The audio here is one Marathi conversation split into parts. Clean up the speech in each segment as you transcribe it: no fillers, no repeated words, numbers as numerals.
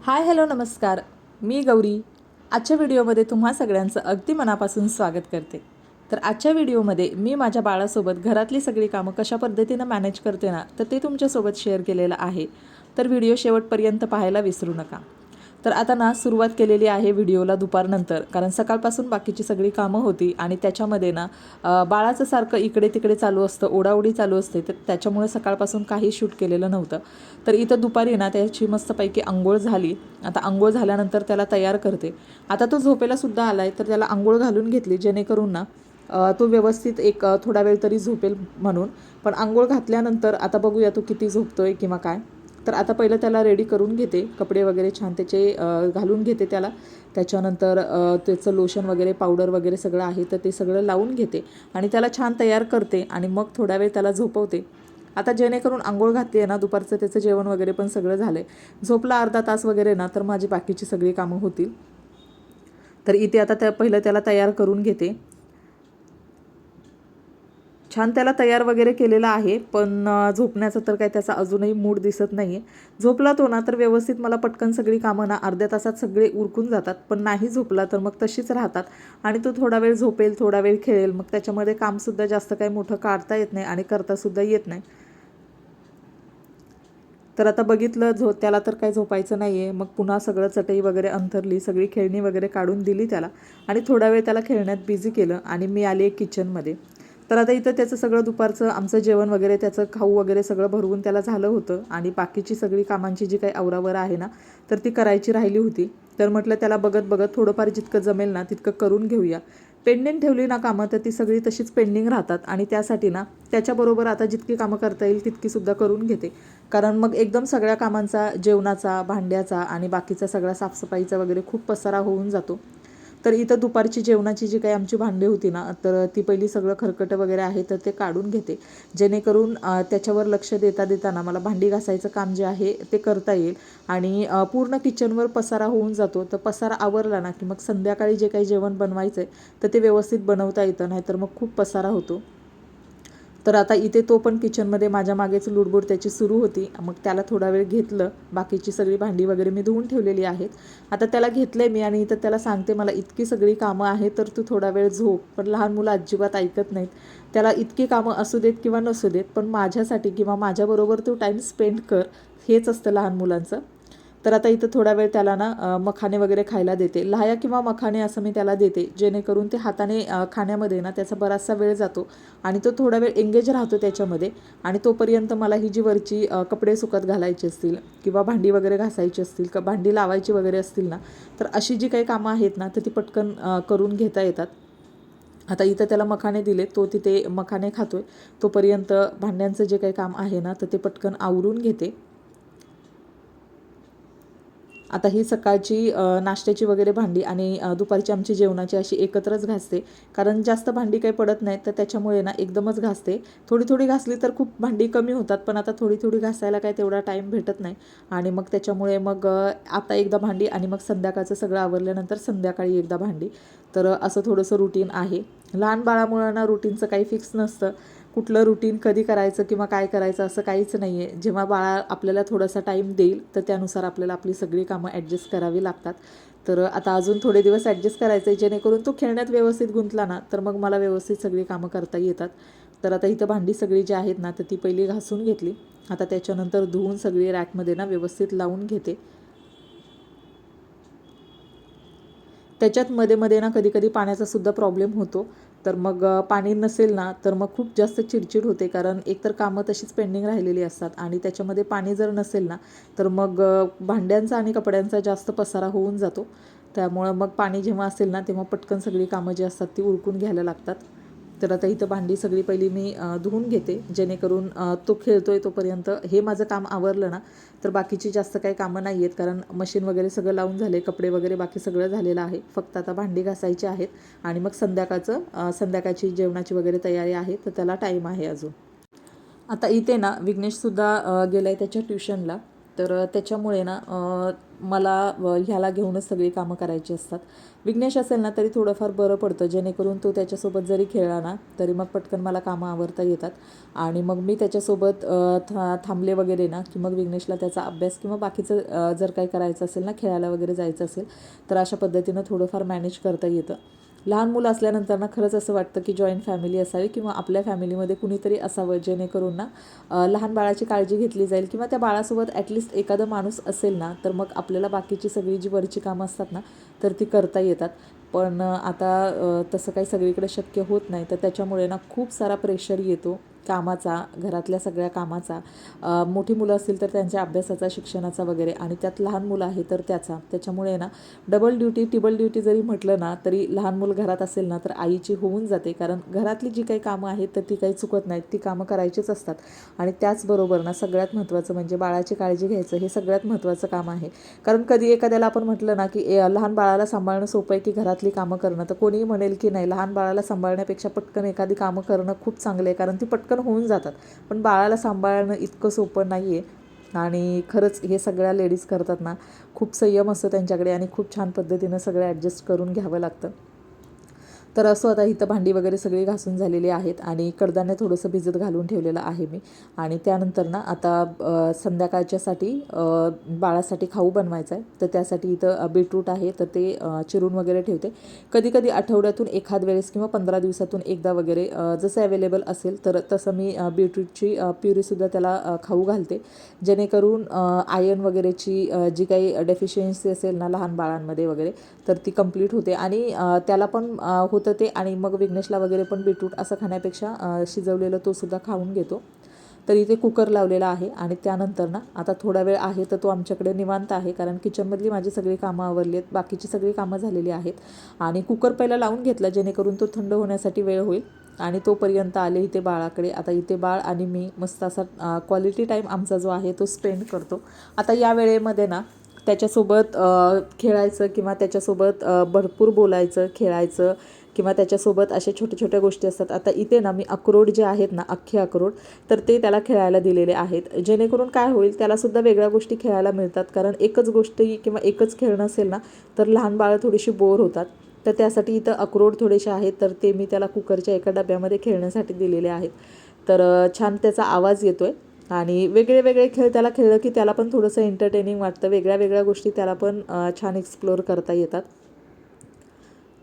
हाय हॅलो नमस्कार. मी गौरी. आजच्या व्हिडिओमध्ये तुम्हा सगळ्यांचं अगदी मनापासून स्वागत करते. तर आजच्या व्हिडिओमध्ये मी माझ्या बाळासोबत घरातली सगळी कामं कशा पद्धतीनं मॅनेज करते ना, तर ते तुमच्यासोबत शेअर केलेलं आहे. तर व्हिडिओ शेवटपर्यंत पाहायला विसरू नका. तर आता ना सुरुवात केलेली आहे व्हिडिओला दुपारनंतर, कारण सकाळपासून बाकीची सगळी कामं होती आणि त्याच्यामध्ये ना बाळाचं सारखं इकडे तिकडे चालू असतं, ओढाओढी चालू असते, तर त्याच्यामुळे सकाळपासून काही शूट केलेलं नव्हतं. तर इथं दुपारी ना त्याची मस्तपैकी अंघोळ झाली. आता अंघोळ झाल्यानंतर त्याला तयार करते. आता तो झोपेलासुद्धा आला आहे, तर त्याला अंघोळ घालून घेतली जेणेकरून ना तो व्यवस्थित एक थोडा वेळ तरी झोपेल म्हणून. पण अंघोळ घातल्यानंतर आता बघूया तो किती झोपतोय किंवा काय. तर आता पहिलं त्याला रेडी करून घेते, कपडे वगैरे छान त्याचे घालून घेते त्याला. त्याच्यानंतर त्याचं लोशन वगैरे पावडर वगैरे सगळं आहे तर ते सगळं लावून घेते आणि त्याला छान तयार करते आणि मग थोडा वेळ त्याला झोपवते. आता जेणेकरून अंघोळ घातली आहे ना, दुपारचं त्याचं जेवण वगैरे पण सगळं झालं आहे. झोपला अर्धा तास वगैरे ना, तर माझी बाकीची सगळी कामं होतील. तर इथे आता पहिलं त्याला तयार करून घेते. छान त्याला तयार वगैरे केलेला आहे, पण झोपण्याचा तर काय त्याचा अजूनही मूड दिसत नाही आहे. झोपला तो ना तर व्यवस्थित मला पटकन सगळी कामं ना अर्ध्या तासात सगळे उरकून जातात, पण नाही झोपला तर मग तशीच राहतात आणि तो थोडा वेळ झोपेल, थोडा वेळ खेळेल. मग त्याच्यामध्ये कामसुद्धा जास्त काही मोठं काढता येत नाही आणि करतासुद्धा येत नाही. तर आता बघितलं त्याला तर काही झोपायचं नाही आहे. मग पुन्हा सगळं चटई वगैरे अंथरली, सगळी खेळणी वगैरे काढून दिली त्याला आणि थोडा वेळ त्याला खेळण्यात बिझी केलं आणि मी आली आहे किचनमध्ये. तर आता इथं त्याचं सगळं दुपारचं आमचं जेवण वगैरे त्याचं खाऊ वगैरे सगळं भरवून त्याला झालं होतं आणि बाकीची सगळी कामांची जी काही आवरावर आहे ना, तर ती करायची राहिली होती. तर म्हटलं त्याला बघत बघत थोडंफार जितकं जमेल ना तितकं करून घेऊया. पेंडिंग ठेवली ना कामं तर ती सगळी तशीच पेंडिंग राहतात आणि त्यासाठी ना त्याच्याबरोबर आता जितकी कामं करता येईल तितकीसुद्धा करून घेते. कारण मग एकदम सगळ्या कामांचा, जेवणाचा, भांड्याचा आणि बाकीचा सगळा साफसफाईचा वगैरे खूप पसारा होऊन जातो. तर इथं दुपारची जेवणाची जी काही आमची भांडी होती ना, तर ती पहिली सगळं खरकटं वगैरे आहे तर ते काढून घेते, जेणेकरून त्याच्यावर लक्ष देता देताना मला भांडी घासायचं काम जे आहे ते करता येईल आणि पूर्ण किचनवर पसारा होऊन जातो. तर पसारा आवरला ना की मग संध्याकाळी जे काही जेवण बनवायचं आहे तर ते व्यवस्थित बनवता येतं, नाहीतर मग खूप पसारा होतो. तर आता इथे तो पण किचनमध्ये माझ्या मागेच लुडबुड त्याची सुरू होती. मग त्याला थोडा वेळ घेतलं, बाकीची सगळी भांडी वगैरे मी धुवून ठेवलेली आहेत. आता त्याला घेतलं आहे मी आणि इथं त्याला सांगते मला इतकी सगळी कामं आहेत तर तू थोडा वेळ झोप. पण लहान मुलं अजिबात ऐकत नाहीत. त्याला इतकी कामं असू देत किंवा नसू देत, पण माझ्यासाठी किंवा माझ्याबरोबर तू टाईम स्पेंड कर, हेच असतं लहान मुलांचं. तर आता इथं थोडा वेळ त्याला ना मखाने वगैरे खायला देते. लाह्या किंवा मखाने असं मी त्याला देते, जेणेकरून ते हाताने खाण्यामध्ये ना त्याचा बराचसा वेळ जातो आणि तो थोडा वेळ एंगेज राहतो त्याच्यामध्ये. आणि तोपर्यंत मला ही जी वरची कपडे सुकत घालायचे असतील किंवा भांडी वगैरे घासायची असतील का भांडी लावायची वगैरे असतील ना, तर अशी जी काही कामं आहेत ना तर ती पटकन करून घेता येतात. आता इथं त्याला मखाने दिले, तो तिथे मखाने खातोय. तोपर्यंत भांड्यांचं जे काही काम आहे ना तर ते पटकन आवरून घेते. आता ही सकाळची नाश्त्याची वगैरे भांडी आणि दुपारची आमची जेवणाची अशी एकत्रच घासते, कारण जास्त भांडी काही पडत नाहीत तर त्याच्यामुळे ना एकदमच घासते. थोडी थोडी घासली तर खूप भांडी कमी होतात, पण आता थोडी थोडी घासायला काय तेवढा टाईम भेटत नाही आणि मग त्याच्यामुळे मग आता एकदा भांडी आणि मग संध्याकाळचं सगळं आवरल्यानंतर संध्याकाळी एकदा भांडी. तर असं थोडंसं रुटीन आहे. लहान बाळामुळं ना रुटीनचं काही फिक्स नसतं. कुठलं रुटीन कधी करायचं किंवा काय करायचं असं काहीच नाही आहे. जेव्हा बाळा आपल्याला थोडासा टाईम देईल तर त्यानुसार आपल्याला आपली सगळी कामं ॲडजस्ट करावी लागतात. तर आता अजून थोडे दिवस ॲडजस्ट करायचं आहे, जेणेकरून तो खेळण्यात व्यवस्थित गुंतला ना तर मग मला व्यवस्थित सगळी कामं करता येतात. तर आता इथं भांडी सगळी जी आहेत ना तर ती पहिली घासून घेतली. आता त्याच्यानंतर धुवून सगळी रॅकमध्ये ना व्यवस्थित लावून घेते. त्याच्यात मध्ये मध्ये ना कधी कधी पाण्याचा सुद्धा प्रॉब्लेम होतो. तर मग पाणी नसेल ना तर मग खूप जास्त चिडचिड होते, कारण एकतर कामं तशीच पेंडिंग राहिलेली असतात आणि त्याच्यामध्ये पाणी जर नसेल ना तर मग भांड्यांचा आणि कपड्यांचा जास्त पसारा होऊन जातो. त्यामुळं मग पाणी जेव्हा असेल ना तेव्हा पटकन सगळी कामं जी असतात ती उरकून घ्यायला लागतात. तर आता इथं भांडी सगळी पहिली मी धुवून घेते, जेणेकरून तो खेळतोय तोपर्यंत हे माझं काम आवरलं ना तर बाकीची जास्त काही कामं नाही आहेत, कारण मशीन वगैरे सगळं लावून झाले, कपडे वगैरे बाकी सगळं झालेलं आहे. फक्त आता भांडी घासायची आहेत आणि मग संध्याकाळची जेवणाची वगैरे तयारी आहे, तर त्याला टाईम आहे अजून. आता इथे ना विघ्नेशसुद्धा गेला आहे त्याच्या ट्युशनला. त्याच्यामुळे ना मला ह्याला घेऊनच सगळी कामं करायची असतात. विघ्नेश असेल ना तरी थोडंफार बरं पडतं, जेणेकरून तो त्याच्यासोबत जरी खेळला ना तरी मग पटकन मला कामं आवरता येतात. आणि मग मी त्याच्यासोबत थांबले वगैरे ना की मग विघ्नेशला त्याचा अभ्यास किंवा बाकीचं जर काही करायचं असेल ना, खेळायला वगैरे जायचं असेल तर अशा पद्धतीनं थोडंफार मॅनेज करता येतं. लहान मुलं असल्यानंतर ना खरंच असं वाटतं की जॉईंट फॅमिली असावी किंवा आपल्या फॅमिलीमध्ये कुणीतरी असावं, जेणेकरून ना लहान बाळाची काळजी घेतली जाईल किंवा त्या बाळासोबत ॲटलिस्ट एखादा माणूस असेल ना तर मग आपल्याला बाकीची सगळी जी वरची कामं असतात ना तर ती करता येतात. पण आता तसं काही सगळीकडे शक्य होत नाही, तर त्याच्यामुळे ना खूप सारा प्रेशर येतो कामाचा, घरातल्या सगळ्या कामाचा. मोठी मुलं असतील तर त्यांच्या अभ्यासाचा, शिक्षणाचा वगैरे, आणि त्यात लहान मुलं आहे तर त्याच्यामुळे ना डबल ड्युटी टिबल ड्युटी जरी म्हटलं ना तरी लहान मुलं घरात असेल ना तर आईची होऊन जाते, कारण घरातली जी काही कामं आहेत तर ती काही चुकत नाहीत, ती कामं करायचीच असतात. आणि त्याचबरोबर ना सगळ्यात महत्त्वाचं म्हणजे बाळाची काळजी घ्यायचं, हे सगळ्यात महत्त्वाचं काम आहे. कारण कधी एखाद्याला आपण म्हटलं ना की लहान बाळाला सांभाळणं सोपं आहे की घरातली कामं करणं, तर कोणीही म्हणेल की नाही, लहान बाळाला सांभाळण्यापेक्षा पटकन एखादी कामं करणं खूप चांगलं आहे, कारण ती पटकन होऊन जातात. पण बाळाला सांभाळणं इतकं सोपं नाही आहे. आणि खरंच हे सगळ्या लेडीज करतात ना, खूप संयम असतो त्यांच्याकडे आणि खूप छान पद्धतीनं सगळं ॲडजस्ट करून घ्यावं लागतं. तर असं आता इथं भांडी वगैरे सगळी घासून झालेली आहेत आणि कडधान्य थोडंसं भिजत घालून ठेवलेलं आहे मी. आणि त्यानंतर ना आता संध्याकाळच्यासाठी बाळासाठी खाऊ बनवायचा आहे, तर त्यासाठी इथं बीटरूट आहे तर ते चिरून वगैरे ठेवते. कधी कधी आठवड्यातून एखाद वेळेस किंवा 15 दिवसातून एकदा वगैरे जसं अवेलेबल असेल तर तसं मी बीटरूटची प्युरीसुद्धा त्याला खाऊ घालते, जेणेकरून आयर्न वगैरेची जी काही डेफिशियन्सी असेल ना लहान बाळांमध्ये वगैरे तर ती कंप्लीट होते. आणि त्याला पण होतं ते, आणि मग विघ्नेशला वगैरे पण बीटरूट असं खाण्यापेक्षा शिजवलेलं तो सुद्धा खाऊन घेतो. तर इथे कुकर लावलेला आहे आणि त्यानंतर ना आता थोडा वेळ आहे तर तो आमच्याकडे निवांत आहे, कारण किचनमधली माझी सगळी कामं आवरली आहेत, बाकीची सगळी कामं झालेली आहेत. आणि कुकर पहिला लावून घेतला जेणेकरून तो थंड होण्यासाठी वेळ होईल. आणि तोपर्यंत आले इथे बाळाकडे. आता इथे बाळ आणि मी मस्त असा क्वालिटी टाईम आमचा जो आहे तो स्पेंड करतो. आता या वेळेमध्ये ना त्याच्यासोबत खेळायचं किंवा त्याच्यासोबत भरपूर बोलायचं, खेळायचं किंवा त्याच्यासोबत अशा छोट्या छोट्या गोष्टी असतात. आता इथे ना मी अक्रोड जे आहेत ना, अख्खे अक्रोड, तर ते त्याला खेळायला दिलेले आहेत, जेणेकरून काय होईल त्यालासुद्धा वेगळ्या गोष्टी खेळायला मिळतात. कारण एकच गोष्टी किंवा एकच खेळणं असेल ना तर लहान बाळं थोडीशी बोर होतात. तर त्यासाठी इथं अक्रोड थोडेसे आहेत तर ते मी त्याला कुकरच्या एका डब्यामध्ये खेळण्यासाठी दिलेले आहेत. तर छान त्याचा आवाज येतो आहे. आणि वेगळे वेगळे खेळ त्याला खेळलं की त्याला पण थोडंसं एंटरटेनिंग वाटतं, वेगळ्या वेगळ्या गोष्टी त्याला पण छान एक्सप्लोअर करता येतात.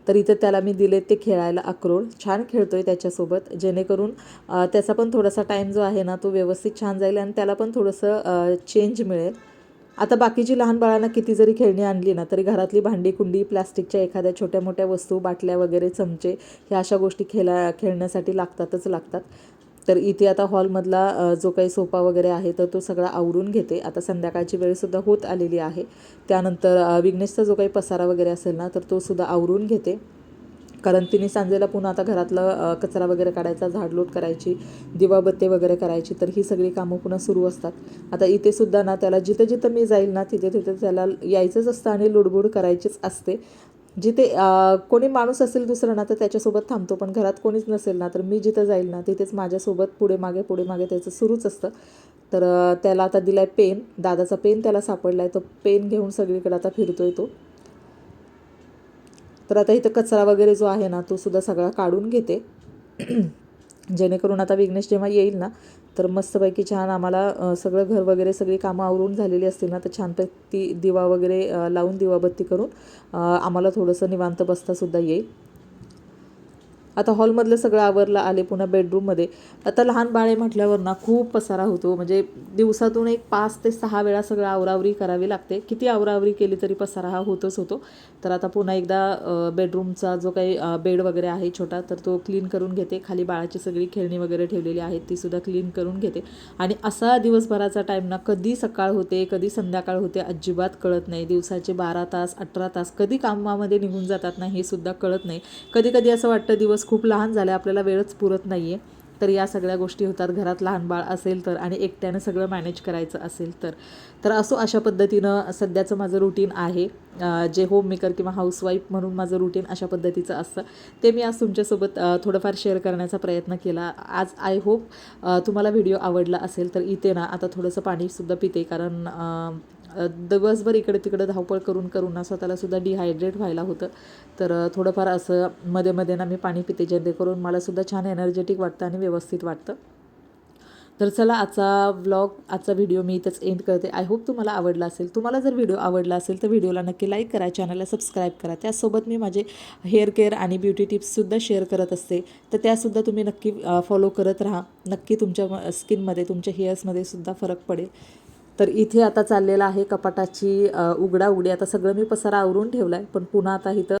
तर इथं त्याला मी दिले ते खेळायला अक्रोड, छान खेळतो आहे त्याच्यासोबत, जेणेकरून त्याचा पण थोडासा टाईम जो आहे ना तो व्यवस्थित छान जाईल आणि त्याला पण थोडंसं चेंज मिळेल. आता बाकीची लहान बाळांना किती जरी खेळणी आणली ना तरी घरातली भांडी कुंडी, प्लास्टिकच्या एखाद्या छोट्या मोठ्या वस्तू, बाटल्या वगैरे, चमचे, ह्या अशा गोष्टी खेळण्यासाठी लागतातच लागतात. तर इथे आता हॉलमधला जो काही सोफा वगैरे आहे तर तो सगळा आवरून घेते. आता संध्याकाळची वेळसुद्धा होत आलेली आहे. त्यानंतर विघ्नेशचा जो काही पसारा वगैरे असेल ना तर तो सुद्धा आवरून घेते, कारण तिने सांजेला पुन्हा आता घरातलं कचरा वगैरे काढायचा, झाडलोट करायची, दिवाबत्ती वगैरे करायची, तर ही सगळी कामं पुन्हा सुरू असतात. आता इथे सुद्धा ना त्याला जिथं जिथं मी जाईल ना तिथे तिथे त्याला यायचंच असतं आणि लुडबुड करायचीच असते. जिथे कोणी माणूस असेल दुसरं ना तर त्याच्यासोबत थांबतो, पण घरात कोणीच नसेल ना तर मी जिथं जाईल ना तिथेच माझ्यासोबत पुढे मागे त्याचं सुरूच असतं. तर त्याला आता दिला आहे पेन, दादाचा पेन त्याला सापडला आहे, तो पेन घेऊन सगळीकडे आता फिरतो आहे तो. तर आता इथं कचरा वगैरे जो आहे ना तो सुद्धा सगळा काढून घेते, जेणेकरून आता विघ्नेश जेव्हा येईल ना तर मस्तपैकी छान आम्हाला सगळं घर वगैरे सगळी कामं आवरून झालेली असतील ना तर छानपैकी दिवा वगैरे लावून दिवाबत्ती करून आम्हाला थोडंसं निवांत बसतासुद्धा येईल. आता हॉलमधलं सगळं आवरलं, आले पुन्हा बेडरूममध्ये. आता लहान बाळे म्हटल्यावर ना खूप पसारा होतो, म्हणजे दिवसातून एक 5 ते 6 वेळा सगळं आवरावरी करावी लागते. किती आवरावरी केली तरी पसारा हा होतच होतो. तर आता पुन्हा एकदा बेडरूमचा जो काही बेड वगैरे आहे छोटा तर तो क्लीन करून घेते. खाली बाळाची सगळी खेळणी वगैरे ठेवलेली आहेत तीसुद्धा क्लीन करून घेते. आणि असा दिवसभराचा टाईम ना कधी सकाळ होते कधी संध्याकाळ होते अजिबात कळत नाही. दिवसाचे 12 तास 18 तास कधी कामामध्ये निघून जातात ना हे सुद्धा कळत नाही. कधी कधी असं वाटतं दिवस खूप लहान झाले, आपल्याला वेळच पुरत नाही आहे. तर या सगळ्या गोष्टी होतात. घरात लहान बाळ असेल तर आणि एकट्यानं सगळं मॅनेज करायचं असेल तर असो अशा पद्धतीनं सध्याचं माझं रुटीन आहे. जे होम मेकर किंवा हाऊसवाईफ म्हणून माझं रुटीन अशा पद्धतीचं असतं. ते मी आज तुमच्यासोबत थोडंफार शेअर करण्याचा प्रयत्न केला. आज आय होप तुम्हाला व्हिडिओ आवडला असेल. तर इथे ना आता थोडंसं पाणीसुद्धा पिते, कारण दिवसभर इकडे तिकडे धावपळ करून करून ना स्वतःलासुद्धा डिहायड्रेट व्हायला होतं. तर थोडंफार असं मध्ये मध्ये ना मी पाणी पिते, जेणेकरून मलासुद्धा छान एनर्जेटिक वाटतं आणि व्यवस्थित वाटतं. तर चला आजचा व्हिडिओ मी इथंच एंड करते. आय होप तुम्हाला आवडला असेल. तुम्हाला जर व्हिडिओ आवडला असेल तर व्हिडिओला नक्की लाईक करा, चॅनलला सबस्क्राईब करा. त्यासोबत मी माझे हेअर केअर आणि ब्युटी टिप्ससुद्धा शेअर करत असते, तर त्यासुद्धा तुम्ही नक्की फॉलो करत राहा. नक्की तुमच्या स्किनमध्ये, तुमच्या हेअर्समध्ये सुद्धा फरक पडेल. तर इथे आता चाललेलं आहे कपाटाची उघडाउघडी. आता सगळं मी पसारा आवरून ठेवला आहे, पण पुन्हा आता इथं